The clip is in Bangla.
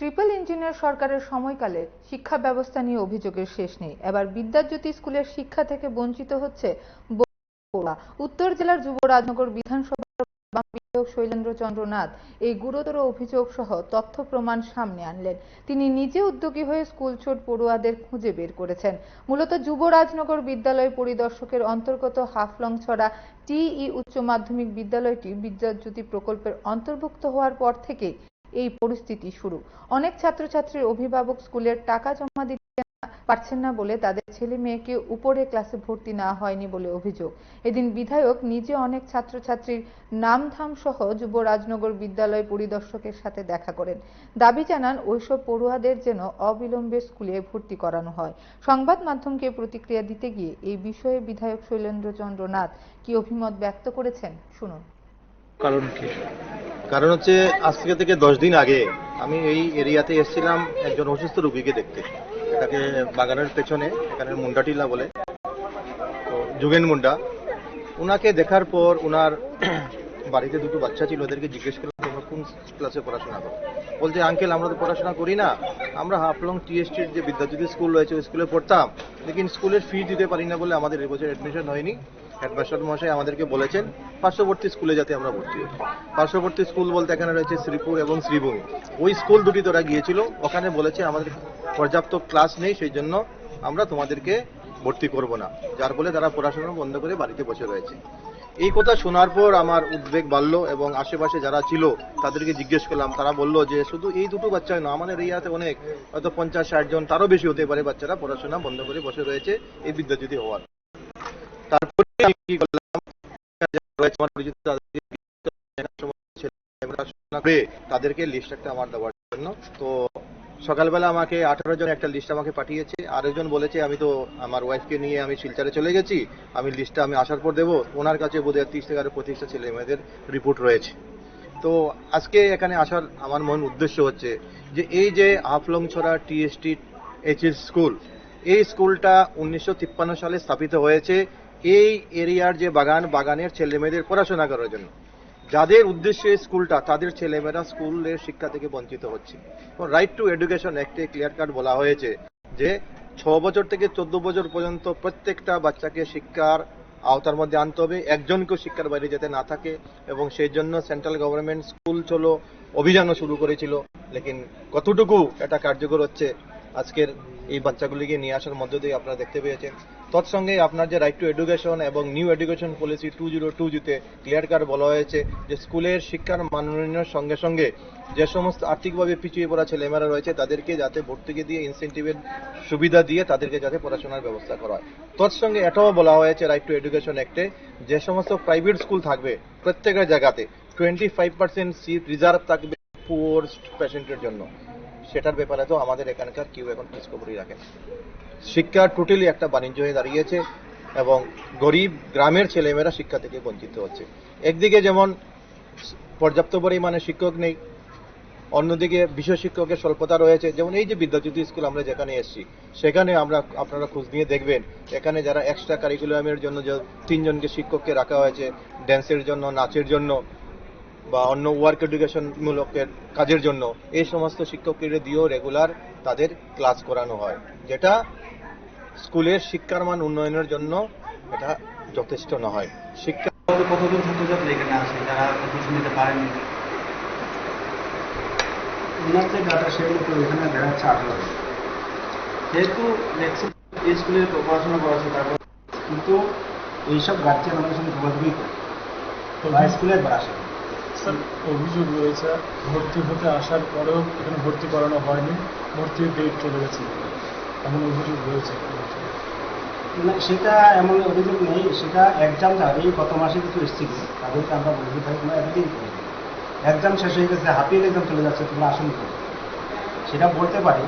ট্রিপল ইঞ্জিনিয়ার সরকারের সময়কালে শিক্ষা ব্যবস্থা নিয়ে অভিযোগের শেষ নেই। এবার বিদ্যাজ্যোতি স্কুলের শিক্ষা থেকে বঞ্চিত হচ্ছে পড়ুয়া। উত্তর জেলার যুবরাজনগর বিধানসভার বিধায়ক শৈলেন্দ্র চন্দ্র নাথ এই গুরুতর অভিযোগ সহ তথ্য প্রমাণ সামনে আনলেন। তিনি নিজে উদ্যোগী হয়ে স্কুল ছোট পড়ুয়াদের খুঁজে বের করেছেন। মূলত যুবরাজনগর বিদ্যালয় পরিদর্শকের অন্তর্গত হাফলংছড়া টিই উচ্চ মাধ্যমিক বিদ্যালয়টি বিদ্যাজ্যোতি প্রকল্পের অন্তর্ভুক্ত হওয়ার পর থেকে এই পরিস্থিতি শুরু। অনেক ছাত্রছাত্রীর অভিভাবক স্কুলের টাকা জমা দিতে পারছেন না বলে তাদের ছেলে মেয়েকে উপরে ক্লাসে ভর্তি না হয়নি বলে অভিযোগ। এদিন বিধায়ক নিজে অনেক ছাত্রছাত্রীর নামধাম সহ যুবরাজনগর বিদ্যালয় পরিদর্শকের সাথে দেখা করেন। দাবি জানান ওইসব পড়ুয়াদের যেন অবিলম্বে স্কুলে ভর্তি করানো হয়। সংবাদ মাধ্যমকে প্রতিক্রিয়া দিতে গিয়ে এই বিষয়ে বিধায়ক শৈলেন্দ্র চন্দ্র নাথ কি অভিমত ব্যক্ত করেছেন শুনুন। কারণ কি? কারণ হচ্ছে আজ থেকে 10 দিন আগে আমি এই এরিয়াতে এসেছিলাম একজন অসুস্থ রোগীকে দেখতে। এটাকে বাগানের পেছনে এখানে মুন্ডাটিলা বলে, তো যুগেন মুন্ডা। ওনাকে দেখার পর ওনার বাড়িতে দুটো বাচ্চা ছিল, ওদেরকে জিজ্ঞেস করলাম তোমরা কোন ক্লাসে পড়াশোনা করো। বলছে আঙ্কেল আমরা তো পড়াশোনা করি না, আমরা হাফলং টিএসটির যে বিদ্যাজ্যোতি স্কুল রয়েছে ওই স্কুলে পড়তাম, লেকিন স্কুলের ফি দিতে পারি না বলে আমাদের এবছর অ্যাডমিশন হয়নি। হেডমাস্টার মশাই আমাদেরকে বলেছেন পার্শ্ববর্তী স্কুলে যাতে আমরা ভর্তি হই। পার্শ্ববর্তী স্কুল বলতে এখানে রয়েছে শ্রীপুর এবং শ্রীভূমি। ওই স্কুল দুটি তোরা গিয়েছিল, ওখানে বলেছে আমাদের পর্যাপ্ত ক্লাস নেই, সেই জন্য আমরা তোমাদেরকে ভর্তি করব না, যার ফলে তারা পড়াশোনা বন্ধ করে বাড়িতে বসে রয়েছে। এই কথা শোনার পর আমার উদ্বেগ বাড়লো এবং আশেপাশে যারা ছিল তাদেরকে জিজ্ঞেস করলাম। তারা বললো যে শুধু এই দুটো বাচ্চাই না, আমাদের এরিয়াতে অনেক, হয়তো 50-60 জন তারও বেশি হতে পারে বাচ্চারা পড়াশোনা বন্ধ করে বসে রয়েছে এই বিদ্যাজ্যোতি হওয়ার। তারপরে আমি কি করলাম, তাদেরকে লিস্ট একটা আমার দেওয়ার জন্য। তো সকালবেলা আমাকে 18 জন একটা লিস্ট আমাকে পাঠিয়েছে। আরেকজন বলেছে আমি তো আমার ওয়াইফকে নিয়ে আমি শিলচরে চলে গেছি, আমি লিস্টটা আমি আসার পর দেবো। ওনার কাছে বোধহয় 30 থেকে 25টা ছেলে মেয়েদের রিপোর্ট রয়েছে। তো আজকে এখানে আসার আমার মূল উদ্দেশ্য হচ্ছে যে এই যে হাফলংছড়া টিএসটি এইচএস স্কুল, এই স্কুলটা 1953 সালে স্থাপিত হয়েছে এই এরিয়ার যে বাগানের ছেলে মেয়েদের পড়াশোনা করার জন্য। যাদের উদ্দেশ্যে স্কুলটা, তাদের ছেলেমেয়েরা স্কুলের শিক্ষা থেকে বঞ্চিত হচ্ছে। রাইট টু এডুকেশন অ্যাক্টে ক্লিয়ার কাট বলা হয়েছে যে 6 বছর থেকে 14 বছর পর্যন্ত প্রত্যেকটা বাচ্চাকে শিক্ষার আওতার মধ্যে আনতে হবে, একজনকেও শিক্ষার বাইরে যেতে না থাকে। এবং সেই জন্য সেন্ট্রাল গভর্নমেন্ট স্কুল চলো অভিযানও শুরু করেছিল, লেকিন কতটুকু এটা কার্যকর হচ্ছে আজকের এই বাচ্চাগুলিকে নিয়ে আসার মধ্য দিয়ে আপনারা দেখতে পেয়েছেন। তৎসঙ্গে আপনার যে রাইট টু এডুকেশন এবং নিউ এডুকেশন পলিসি 2020-তে ক্লিয়ার কাট বলা হয়েছে যে স্কুলের শিক্ষার মান উন্নয়নের সঙ্গে সঙ্গে যে সমস্ত আর্থিকভাবে পিছিয়ে পড়া ছেলেমেয়েরা রয়েছে তাদেরকে যাতে ভর্তুকি দিয়ে ইনসেন্টিভের সুবিধা দিয়ে তাদেরকে যাতে পড়াশোনার ব্যবস্থা করা হয়। তৎসঙ্গে এটাও বলা হয়েছে রাইট টু এডুকেশন অ্যাক্টে যে সমস্ত প্রাইভেট স্কুল থাকবে প্রত্যেকের জায়গাতে 25% সিট রিজার্ভ থাকবে পুয়ার পেশেন্টের জন্য। সেটার ব্যাপারে তো আমাদের এখানকার কেউ এখন খোঁজখবরই রাখে। শিক্ষা টোটালি একটা বাণিজ্য হয়ে দাঁড়িয়েছে এবং গরিব গ্রামের ছেলেমেয়েরা শিক্ষা থেকে বঞ্চিত হচ্ছে। একদিকে যেমন পর্যাপ্ত পরিমাণে শিক্ষক নেই, অন্যদিকে বিষয় শিক্ষকের স্বল্পতা রয়েছে। যেমন এই যে বিদ্যাজ্যোতি স্কুল আমরা যেখানে এসেছি সেখানে আপনারা খোঁজ নিয়ে দেখবেন এখানে যারা এক্সট্রা কারিকুলামের জন্য যে 3 জনকে শিক্ষককে রাখা হয়েছে, ড্যান্সের জন্য, নাচের জন্য বা অন্য ওয়ার্ক এডুকেশন মূলকের কাজের জন্য, এই সমস্ত শিক্ষকদের দিয়েও রেগুলার তাদের ক্লাস করানো হয়, যেটা স্কুলের শিক্ষার মান উন্নয়নের জন্য এটা যথেষ্ট নয়। শিক্ষা কতজন ছাত্রছাত্রী এখানে আসে যারা প্রশ্ন নিতে পারেনি? ওনার যে ডাটা সেগুলো তো এখানে দেখা যাচ্ছে 18 জন। যেহেতু এই স্কুলে পড়াশোনা করাচ্ছে, তারপর কিন্তু এইসব গার্জিয়ান আমাদের সঙ্গে যোগাযোগই করে বা স্কুলের আসে। স্যার অভিযোগ রয়েছে ভর্তি হতে আসার পরেও এখানে ভর্তি করানো হয়নি, ভর্তির ডেট চলে গেছে, এমন অভিযোগ রয়েছে। না, সেটা এমন অভিযোগ নেই, সেটা এক্সাম এই গত মাসে কিছু এসেছিল, তাদেরকে আমরা বলতে পারি তোমরা এতদিন করি এক্সাম শেষ হয়ে গেছে, হাফ ইয়ার এক্সাম চলে যাচ্ছে, তোমরা আসুন, সেটা বলতে পারি।